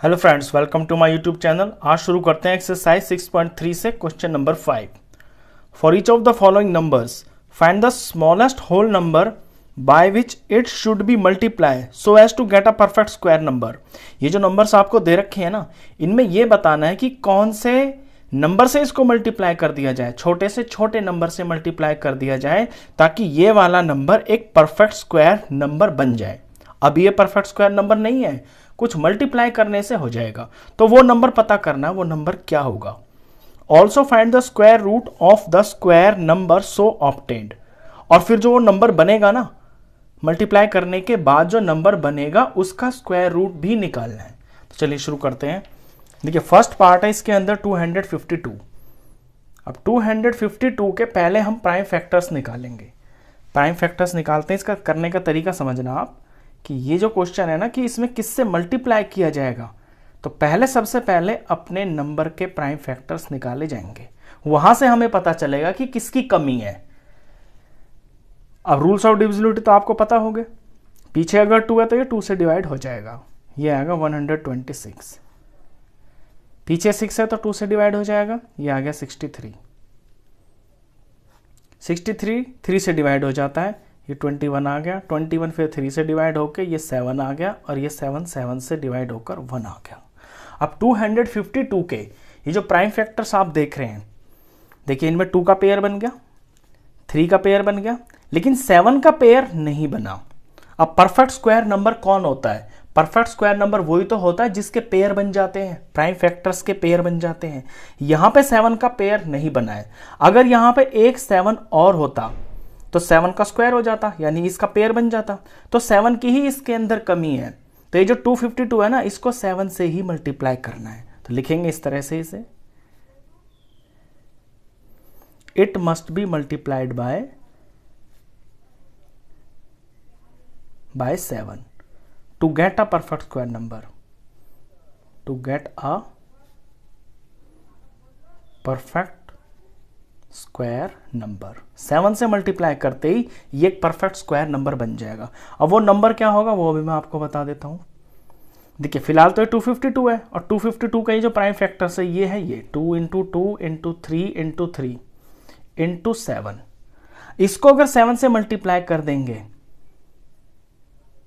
Hello friends, welcome to my YouTube channel. आज शुरू करते हैं एक्सरसाइज 6.3 से question number 5। For each of the following numbers find the smallest whole number by which it should be multiply so as to get a perfect square number. ये जो numbers आपको दे रखे हैं ना, इनमें ये बताना है कि कौन से नंबर से इसको मल्टीप्लाई कर दिया जाए, छोटे से छोटे नंबर से मल्टीप्लाई कर दिया जाए ताकि ये वाला नंबर एक परफेक्ट स्क्वायर नंबर बन जाए। अब ये परफेक्ट स्क्वायर नंबर नहीं है, कुछ मल्टीप्लाई करने से हो जाएगा, तो वो नंबर पता करना, वो नंबर क्या होगा। Also find the square root of the square number so obtained. और फिर जो वो नंबर बनेगा ना, मल्टीप्लाई करने के बाद जो नंबर बनेगा उसका स्क्वायर रूट भी निकालना है। तो चलिए शुरू करते हैं। देखिए फर्स्ट पार्ट है इसके अंदर 252। अब 252 के पहले हम प्राइम फैक्टर्स निकालेंगे। प्राइम फैक्टर्स निकालते हैं, इसका करने का तरीका समझना आप कि ये जो क्वेश्चन है ना कि इसमें किससे मल्टीप्लाई किया जाएगा, तो पहले सबसे पहले अपने नंबर के प्राइम फैक्टर्स निकाले जाएंगे, वहां से हमें पता चलेगा कि किसकी कमी है। अब रूल्स ऑफ डिविजिबिलिटी तो आपको पता होंगे। पीछे अगर 2 है तो ये 2 से डिवाइड हो जाएगा, ये आएगा 126। पीछे 6 है तो 2 से डिवाइड हो जाएगा, ये आ गया 63। 63 3 से डिवाइड हो जाता है, ये 21 आ गया। 21 फिर 3 से डिवाइड होकर ये 7 आ गया, और ये 7 7 से डिवाइड होकर 1 आ गया। अब 252 के ये जो प्राइम फैक्टर्स आप देख रहे हैं, देखिए इनमें 2 का पेयर बन गया, 3 का पेयर बन गया, लेकिन 7 का पेयर नहीं बना। अब परफेक्ट स्क्वायर नंबर कौन होता है? परफेक्ट स्क्वायर नंबर वही तो होता है जिसके पेयर बन जाते हैं, प्राइम फैक्टर्स के पेयर बन जाते हैं। यहां पे 7 का पेयर नहीं बना है। अगर यहां पे एक 7 और होता तो 7 का स्क्वायर हो जाता, यानी इसका पेयर बन जाता। तो 7 की ही इसके अंदर कमी है। तो ये जो 252 है ना, इसको 7 से ही मल्टीप्लाई करना है। तो लिखेंगे इस तरह से इसे, it must be multiplied by 7 to get a perfect square number, to get a perfect square number. 7 से मल्टीप्लाई करते ही ये एक परफेक्ट स्क्वायर नंबर बन जाएगा। अब वो नंबर क्या होगा वो भी मैं आपको बता देता हूं। देखिए फिलहाल तो ये 252 है, और 252 का ये जो प्राइम फैक्टर्स है ये है, ये 2 इंटू 2 इंटू 3 इंटू 3 इंटू 7। इसको अगर 7 से मल्टीप्लाई कर देंगे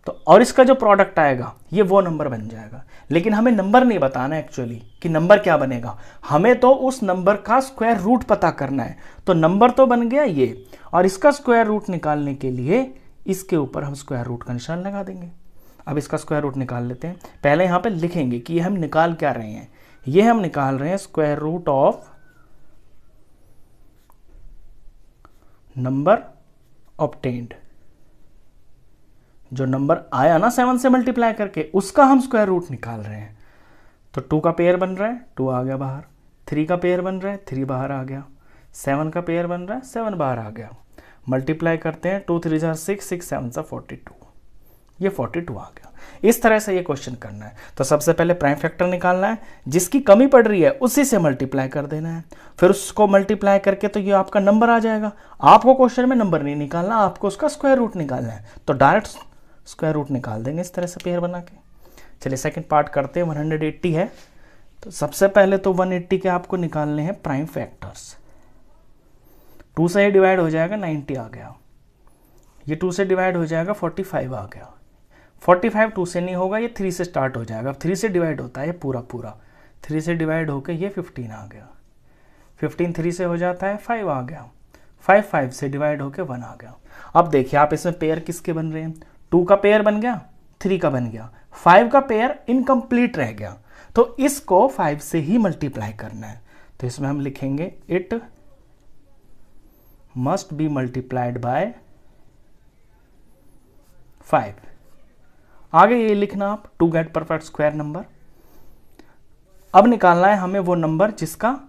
तो और इसका जो प्रोडक्ट आएगा ये वो नंबर बन जाएगा। लेकिन हमें नंबर नहीं बताना एक्चुअली कि नंबर क्या बनेगा, हमें तो उस नंबर का स्क्वायर रूट पता करना है। तो नंबर तो बन गया ये, और इसका स्क्वायर रूट निकालने के लिए इसके ऊपर हम स्क्वायर रूट का निशान लगा देंगे। अब इसका स्क्वायर रूट निकाल लेते हैं। पहले यहां पे लिखेंगे कि हम निकाल क्या रहे हैं। ये हम निकाल रहे हैं square root of number obtained. जो नंबर आया ना 7 से मल्टीप्लाई करके, उसका हम स्क्वायर रूट निकाल रहे हैं। तो 2 का पेयर बन रहा है, 2 आ गया बाहर। 3 का पेयर बन रहा है, 3 बाहर आ गया। 7 का पेयर बन रहा है, 7 बाहर आ गया। मल्टीप्लाई करते हैं, 2 3 6 6 7 42, ये 42 आ गया। इस तरह से ये क्वेश्चन करना है। तो सबसे पहले प्राइम फैक्टर निकालना है, जिसकी कमी पड़ रही है उसी से मल्टीप्लाई कर देना है। फिर उसको मल्टीप्लाई करके तो ये आपका नंबर आ जाएगा। आपको क्वेश्चन में नंबर नहीं निकालना, आपको उसका स्क्वायर रूट निकालना है। तो डायरेक्ट स्क्वायर रूट निकाल देंगे इस तरह से पेयर बना के। चलिए सेकंड पार्ट करते हैं। 180 है, तो सबसे पहले तो 180 के आपको निकालने हैं प्राइम फैक्टर्स। 2 से डिवाइड हो जाएगा, 90 आ गया। ये 2 से डिवाइड हो जाएगा, 45 आ गया। 45 2 से नहीं होगा, ये 3 से स्टार्ट हो जाएगा। 3 से डिवाइड होता है पूरा पूरा, 3 से डिवाइड होकर ये 15 आ गया। 15 3 से हो जाता है, 5 आ गया। 5 5 से डिवाइड होकर 1 आ गया। अब देखिए आप इसमें पेयर किसके बन रहे हैं। 2 का पेयर बन गया, 3 का बन गया, 5 का पेयर इनकम्प्लीट रह गया। तो इसको 5 से ही मल्टीप्लाई करना है। तो इसमें हम लिखेंगे it must be multiplied by 5। आगे ये लिखना आप, to get perfect square number. अब निकालना है हमें वो नंबर जिसका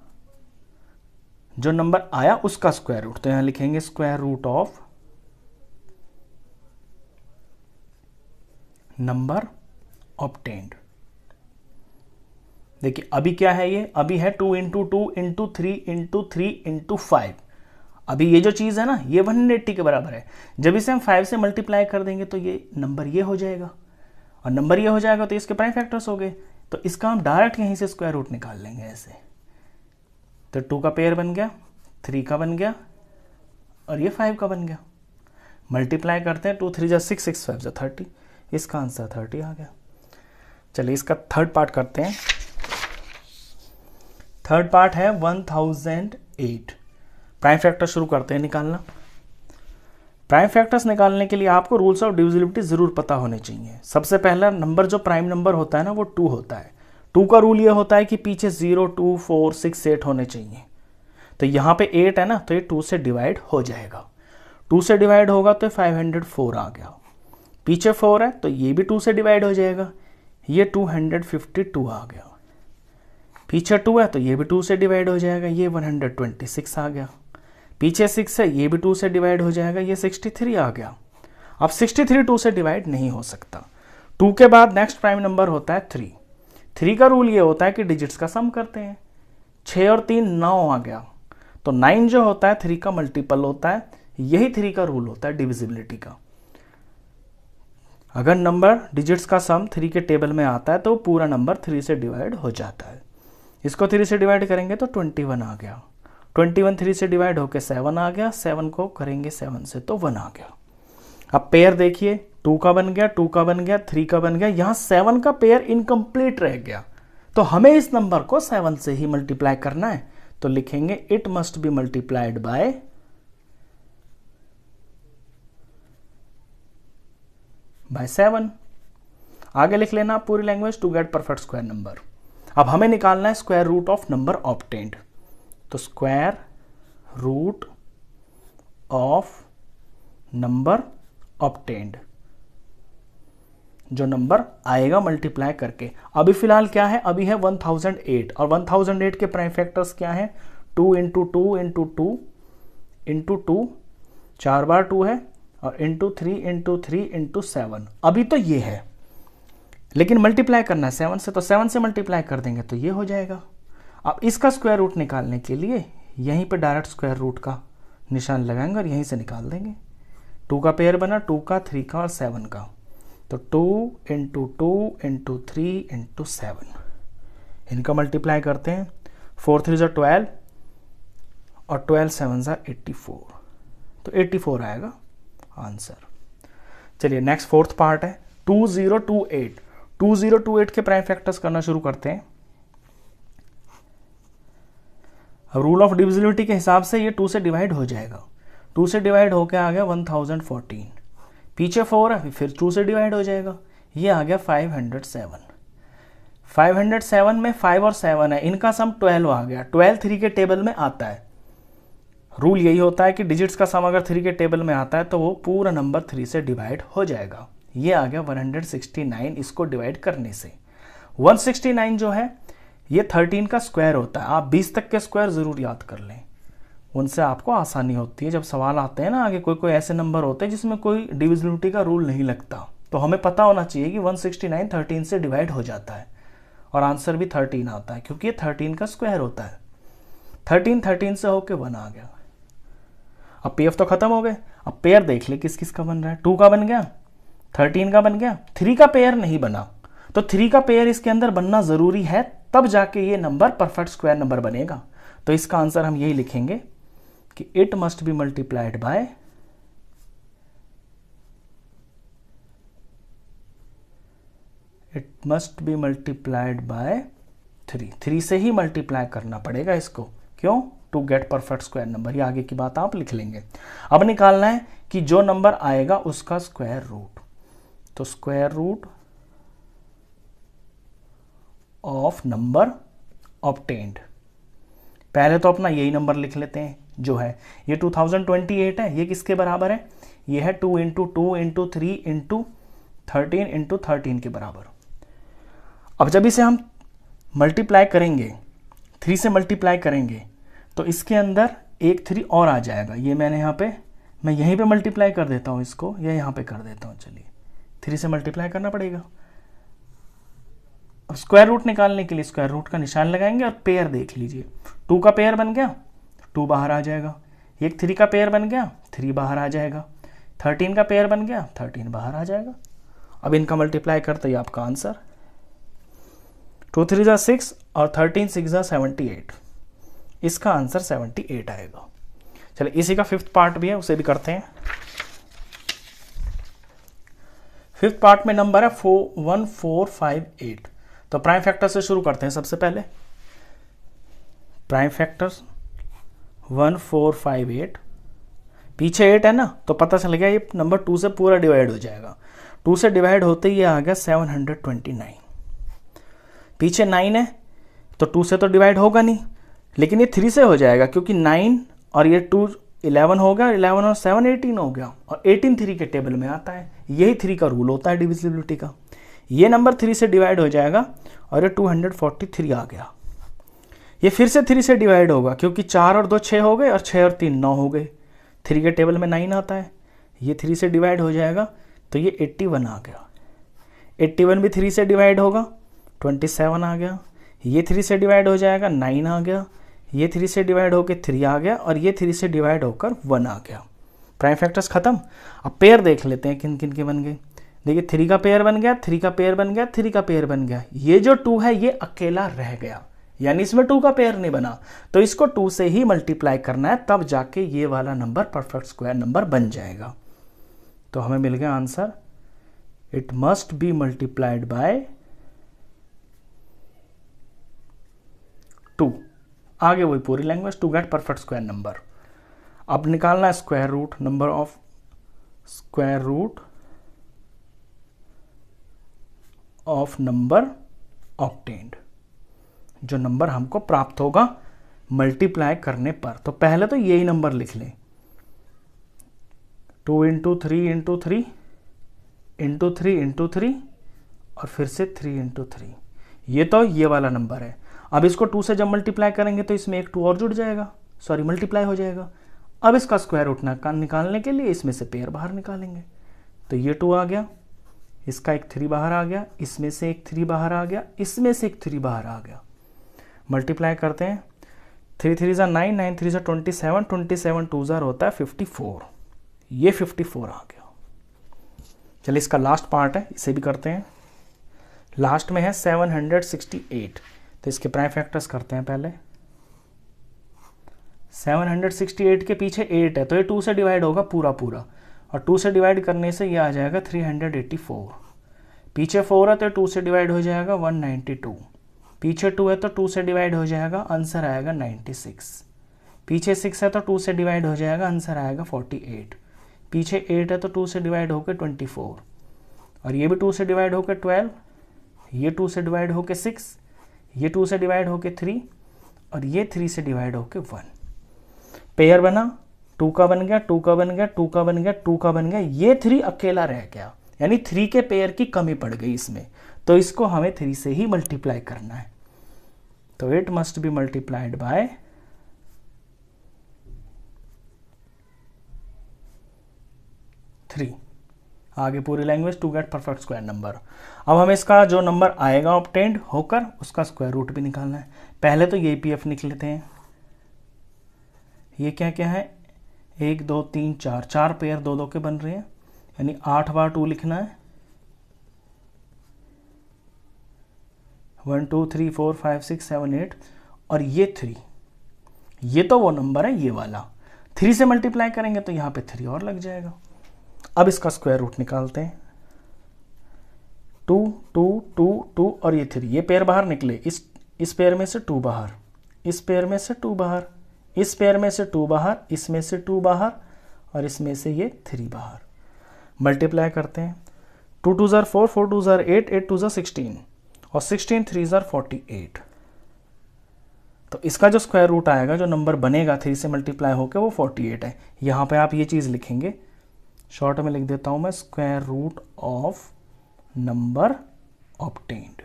जो नंबर आया उसका स्क्वायर रूट। तो यहां लिखेंगे square root of number obtained. देखिए अभी क्या है, ये अभी है 2 इंटू 2 इंटू 3 इंटू 3 इंटू 5। अभी ये जो चीज है ना, ये 180 के बराबर है। जब इसे हम 5 से मल्टीप्लाई कर देंगे तो ये नंबर ये हो जाएगा, और नंबर ये हो जाएगा तो इसके प्राइम फैक्टर्स हो गए। तो इसका हम डायरेक्ट यहीं से स्क्वायर रूट निकाल लेंगे ऐसे। तो 2 का पेयर बन गया, 3 का बन गया और ये 5 का बन गया। मल्टीप्लाई करते हैं, 2 3 जा 6, 6 5 जा 30, इसका आंसर 30 आ गया। चलिए इसका थर्ड पार्ट करते हैं। थर्ड पार्ट है 1008। प्राइम फैक्टर शुरू करते हैं निकालना। प्राइम फैक्टर्स निकालने के लिए आपको रूल्स ऑफ डिविजिबिलिटी जरूर पता होने चाहिए। सबसे पहला नंबर जो प्राइम नंबर होता है ना वो 2 होता है। 2 का रूल ये होता है कि पीछे 0 2 4 6 8 होने चाहिए। तो यहाँ पे 8 है ना, तो ये 2 से डिवाइड हो जाएगा। 2 से डिवाइड होगा तो 504 आ गया। पीछे 4 है तो ये भी 2 से डिवाइड हो जाएगा, ये 252 आ गया। पीछे 2 है तो ये भी 2 से डिवाइड हो जाएगा, ये 126 आ गया। पीछे 6 है, ये भी 2 से डिवाइड हो जाएगा, ये 63 आ गया। अब 63 2 से डिवाइड नहीं हो सकता। 2 के बाद नेक्स्ट प्राइम नंबर होता है 3। 3 का रूल ये होता है कि डिजिट्स का सम करते हैं। 6 और 3 9 आ गया। तो 9 जो होता है 3 का मल्टीपल होता है। यही 3 का रूल होता है डिविजिबिलिटी का। अगर नंबर डिजिट्स का सम 3 के टेबल में आता है तो पूरा नंबर 3 से डिवाइड हो जाता है। इसको 3 से डिवाइड करेंगे तो 21 आ गया। 21 3 से डिवाइड होकर 7 आ गया। 7 को करेंगे 7 से तो 1 आ गया। अब पेयर देखिए, 2 का बन गया, 2 का बन गया, 3 का बन गया। यहां 7 का पेयर इनकम्प्लीट रह गया, तो हमें इस नंबर को 7 से ही मल्टीप्लाई करना है। तो लिखेंगे it must be multiplied by 7। आगे लिख लेना पूरी language to get perfect square number. अब हमें निकालना है square root of number obtained. तो square root of number obtained, जो नंबर आएगा मल्टीप्लाई करके। अभी फिलहाल क्या है, अभी है 1008 और 1008 के प्राइम फैक्टर्स क्या है, 2 इंटू 2 इंटू 2 इंटू 2, 4 बार 2 है, और इंटू 3 इंटू 3 इंटू 7। अभी तो ये है, लेकिन मल्टीप्लाई करना है 7 से, तो 7 से मल्टीप्लाई कर देंगे तो ये हो जाएगा। अब इसका स्क्वायर रूट निकालने के लिए यहीं पे डायरेक्ट स्क्वायर रूट का निशान लगाएंगे और यहीं से निकाल देंगे। 2 का पेयर बना, 2 का, 3 का और 7 का। तो 2 इंटू 2 इंटू 3 इंटू 7, इनका मल्टीप्लाई करते हैं। 4 3 जा 12 और 12 7 जा 84, तो 84 आएगा आंसर। चलिए नेक्स्ट फोर्थ पार्ट है 2028। 2028 के प्राइम फैक्टर्स करना शुरू करते हैं। रूल ऑफ डिविजिबिलिटी के हिसाब से ये 2 से डिवाइड हो जाएगा। 2 से डिवाइड होकर आ गया 1014। पीछे 4 है, फिर 2 से डिवाइड हो जाएगा, ये आ गया 507। 507 में 5 और 7 है, इनका सम 12 आ गया। 12 3 के टेबल में आता है। रूल यही होता है कि डिजिट्स का सम अगर 3 के टेबल में आता है तो वो पूरा नंबर 3 से डिवाइड हो जाएगा। ये आ गया 169 इसको डिवाइड करने से। 169 जो है ये 13 का स्क्वायर होता है। आप 20 तक के स्क्वायर जरूर याद कर लें, उनसे आपको आसानी होती है। जब सवाल आते हैं ना आगे, कोई कोई ऐसे नंबर होते हैं जिसमें कोई डिविजिबिलिटी का रूल नहीं लगता, तो हमें पता होना चाहिए कि 169 13 से डिवाइड हो जाता है और आंसर भी 13 आता है, क्योंकि ये 13 का स्क्वायर होता है। 13 से होके 1 आ गया। अब पीएफ तो खत्म हो गए। अब पेयर देख ले किस किस का बन रहा है। 2 का बन गया, 13 का बन गया, 3 का पेयर नहीं बना, तो 3 का पेयर इसके अंदर बनना जरूरी है, तब जाके ये नंबर परफेक्ट स्क्वायर नंबर बनेगा। तो इसका आंसर हम यही लिखेंगे कि it must be multiplied by it must be multiplied by 3। 3 से ही मल्टीप्लाई करना पड़ेगा इसको, क्यों, to get perfect square number. ये आगे की बात आप लिख लेंगे। अब निकालना है कि जो नंबर आएगा उसका स्क्वायर रूट। तो square root of number obtained, पहले तो अपना यही नंबर लिख लेते हैं जो है ये 2028 है। ये किसके बराबर है, ये है 2 इंटू 2 इंटू 3 इंटू 13 इंटू 13 के बराबर। अब जब इसे हम मल्टीप्लाई करेंगे, 3 से मल्टीप्लाई करेंगे, तो इसके अंदर एक 3 और आ जाएगा। ये मैंने यहाँ पे, मैं यहीं पे मल्टीप्लाई कर देता हूँ इसको, या यहाँ पे कर देता हूँ। चलिए 3 से मल्टीप्लाई करना पड़ेगा। अब स्क्वायर रूट निकालने के लिए स्क्वायर रूट का निशान लगाएंगे और पेयर देख लीजिए। 2 का पेयर बन गया, 2 बाहर आ जाएगा। एक 3 का पेयर बन गया, 3 बाहर आ जाएगा। 13 का पेयर बन गया, 13 बाहर आ जाएगा। अब इनका मल्टीप्लाई करते ही आपका आंसर 2 3 जा 6 और 13 6 जा 78। इसका आंसर 78 आएगा। चलिए इसी का फिफ्थ पार्ट भी है, उसे भी करते हैं। फिफ्थ पार्ट में नंबर है 1458। तो प्राइम फैक्टर से शुरू करते हैं। सबसे पहले प्राइम फैक्टर्स 1458, पीछे 8 है ना, तो पता चल गया ये नंबर 2 से पूरा डिवाइड हो जाएगा। 2 से डिवाइड होते ही आ गया 729। पीछे 9 है तो 2 से तो डिवाइड होगा नहीं, लेकिन ये 3 से हो जाएगा, क्योंकि 9 और ये 2 11 हो गया, 11 और 7 18 हो गया, और 18 3 के टेबल में आता है। यही 3 का रूल होता है डिविजिबिलिटी का। ये नंबर 3 से डिवाइड हो जाएगा और ये 243 आ गया। ये फिर से 3 से डिवाइड होगा, क्योंकि 4 और 2 6 हो गए और 6 और 3 9 हो गए। 3 के टेबल में 9 आता है। ये 3 से डिवाइड हो जाएगा तो ये 81 आ गया। 81 भी 3 से डिवाइड होगा, 27 आ गया। ये 3 से डिवाइड हो जाएगा, 9 आ गया। ये 3 से डिवाइड होकर 3 आ गया, और ये 3 से डिवाइड होकर 1 आ गया। प्राइम फैक्टर्स खत्म। अब पेयर देख लेते हैं किन किन के बन गए। देखिए 3 का पेयर बन गया, 3 का पेयर बन गया, 3 का पेयर बन गया। ये जो 2 है ये अकेला रह गया, यानी इसमें 2 का पेयर नहीं बना, तो इसको 2 से ही मल्टीप्लाई करना है, तब जाके ये वाला नंबर परफेक्ट स्क्वायर नंबर बन जाएगा। तो हमें मिल गया answer, it must be multiplied by 2। आगे वही पूरी language, to get perfect square number. अब निकालना है square root number of number obtained, जो नंबर हमको प्राप्त होगा मल्टीप्लाई करने पर। तो पहले तो यही नंबर लिख लें, 2 × 3 × 3 × 3 × 3 और फिर से 3 × 3। ये तो ये वाला नंबर है। अब इसको 2 से जब मल्टीप्लाई करेंगे तो इसमें एक 2 और जुड़ जाएगा, सॉरी मल्टीप्लाई हो जाएगा। अब इसका स्क्वायर रूट निकालने के लिए इसमें से पेयर बाहर निकालेंगे, तो ये 2 आ गया, इसका एक 3 बाहर आ गया, इसमें से एक 3 बाहर आ गया, इसमें से एक 3 बाहर आ गया। मल्टीप्लाई करते हैं, 3 3 जा 9, 9 3 जा 27, 27 2 जार होता है 54। ये 54 आ गया। चलिए इसका लास्ट पार्ट है, इसे भी करते हैं। लास्ट में है 768। तो इसके प्राइम फैक्टर्स करते हैं पहले। 768 के पीछे 8 है, तो ये 2 से डिवाइड होगा पूरा पूरा, और 2 से डिवाइड करने से ये आ जाएगा 384। पीछे 4 है तो 2 से डिवाइड हो जाएगा 192। पीछे 2 है तो 2 से डिवाइड हो जाएगा, आंसर आएगा 96। पीछे 6 है तो 2 से डिवाइड हो जाएगा, आंसर आएगा 48। पीछे 8 है तो 2 से डिवाइड होकर 24, और ये भी 2 से डिवाइड होकर 12, ये 2 से डिवाइड होकर 6, ये 2 से डिवाइड होकर 3, और ये 3 से डिवाइड होकर 1। पेयर बना, 2 का बन गया, 2 का बन गया, 2 का बन गया, 2 का बन गया। ये 3 अकेला रह गया, यानी 3 के पेयर की कमी पड़ गई इसमें, तो इसको हमें 3 से ही मल्टीप्लाई करना है। तो it must be multiplied by 3। आगे पूरी language, to get perfect square number. अब हमें इसका जो नंबर आएगा ऑब्टेन्ड होकर, उसका स्क्वायर रूट भी निकालना है। पहले तो ये पीएफ निकल लेते हैं। ये क्या क्या है, 1 2 3 4, 4 पेयर 2 2 के बन रहे हैं, यानी 8 बार 2 लिखना है। 1 2 3 4 5 6 7 8, और ये 3, ये तो वो नंबर है ये वाला। 3 से मल्टीप्लाई करेंगे तो यहाँ पे 3 और लग जाएगा। अब इसका स्क्वायर रूट निकालते हैं। 2 2 2 2 और ये 3, ये पेयर बाहर निकले, इस पेयर में से 2 बाहर, इस पेयर में से 2 बाहर, इस पेयर में से 2 बाहर, इसमें से 2 बाहर, और इसमें से ये 3 बाहर। मल्टीप्लाई करते हैं। 2 2 जार 4, 4 2 जार 8, 8 2 जार 16, और 16 3 जार 48। तो इसका जो स्क्वायर रूट आएगा, जो नंबर बनेगा 3 से मल्टीप्लाई होकर, वो 48 है। यहाँ पे आप ये चीज़ लिखेंगे, शॉर्ट में लिख देता हूँ मैं, square root of number obtained.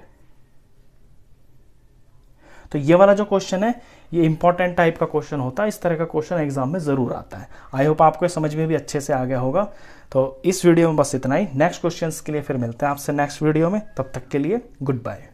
तो ये वाला जो क्वेश्चन है, ये इंपॉर्टेंट टाइप का क्वेश्चन होता है। इस तरह का क्वेश्चन एग्जाम में ज़रूर आता है। आई होप आपको समझ में भी अच्छे से आ गया होगा। तो इस वीडियो में बस इतना ही। नेक्स्ट क्वेश्चंस के लिए फिर मिलते हैं आपसे नेक्स्ट वीडियो में। तब तक के लिए गुड बाय।